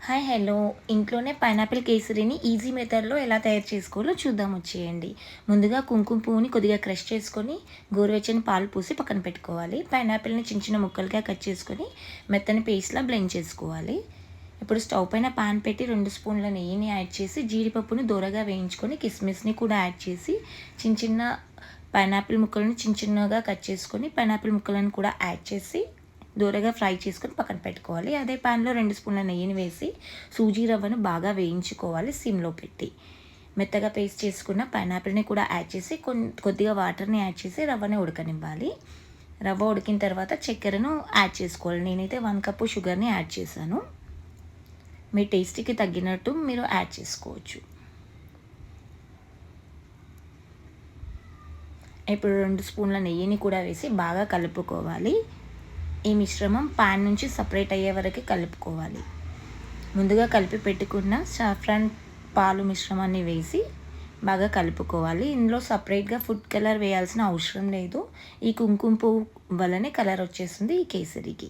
Hi hello ఇంట్లోనే pineapple కేసరిని easy మెథడ్లో ఎలా తయారు చేసుకోవాలో చూద్దాం వచ్చేయండి. ముందుగా కుంకుమ పువ్వుని కొద్దిగా క్రష్ చేసుకొని గోరువెచ్చని పాలు పోసి పక్కన పెట్టుకోవాలి. పైనాపిల్ని చిన్న చిన్న ముక్కలుగా కట్ చేసుకొని మెత్తని పేస్ట్లా బ్లెండ్ చేసుకోవాలి. ఇప్పుడు స్టవ్ పైన పాన్ పెట్టి 2 స్పూన్ల నెయ్యిని యాడ్ చేసి జీడిపప్పుని దూరగా వేయించుకొని కిస్మిస్ని కూడా యాడ్ చేసి చిన్న చిన్న పైనాపిల్ ముక్కలను చిన్న చిన్నగా కట్ చేసుకొని పైనాపిల్ ముక్కలను కూడా యాడ్ చేసి దూరగా ఫ్రై చేసుకొని పక్కన పెట్టుకోవాలి. అదే పాన్లో 2 స్పూన్ల నెయ్యిని వేసి సూజీ రవ్వను బాగా వేయించుకోవాలి సిమ్లో పెట్టి. మెత్తగా పేస్ట్ చేసుకున్న పైనాపిల్ని కూడా యాడ్ చేసి కొద్దిగా వాటర్ని యాడ్ చేసి రవ్వని ఉడకనివ్వాలి. రవ్వ ఉడికిన తర్వాత చక్కెరను యాడ్ చేసుకోవాలి. నేనైతే 1 కప్పు షుగర్ని యాడ్ చేశాను. మీ టేస్ట్కి తగ్గినట్టు మీరు యాడ్ చేసుకోవచ్చు. ఇప్పుడు 2 స్పూన్ల నెయ్యిని కూడా వేసి బాగా కలుపుకోవాలి. ఈ మిశ్రమం పాన్ నుంచి సపరేట్ అయ్యే వరకు కలుపుకోవాలి. ముందుగా కలిపి పెట్టుకున్న సాఫ్రాన్ పాలు మిశ్రమాన్ని వేసి బాగా కలుపుకోవాలి. ఇందులో సపరేట్గా ఫుడ్ కలర్ వేయాల్సిన అవసరం లేదు. ఈ కుంకుమ పువ్వు వల్లనే కలర్ వచ్చేస్తుంది ఈ కేసరికి.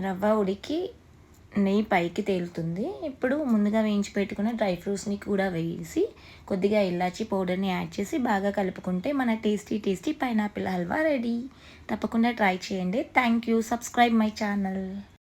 రవ్వ ఉడికి నెయ్యి పైకి తేలుతుంది. ఇప్పుడు ముందుగా వేయించి పెట్టుకున్న డ్రై ఫ్రూట్స్ని కూడా వేసి కొద్దిగా ఇలాచీ పౌడర్ని యాడ్ చేసి బాగా కలుపుకుంటే మన టేస్టీ పైనాపిల్ హల్వా రెడీ. తప్పకుండా ట్రై చేయండి. Thank you. Subscribe my channel.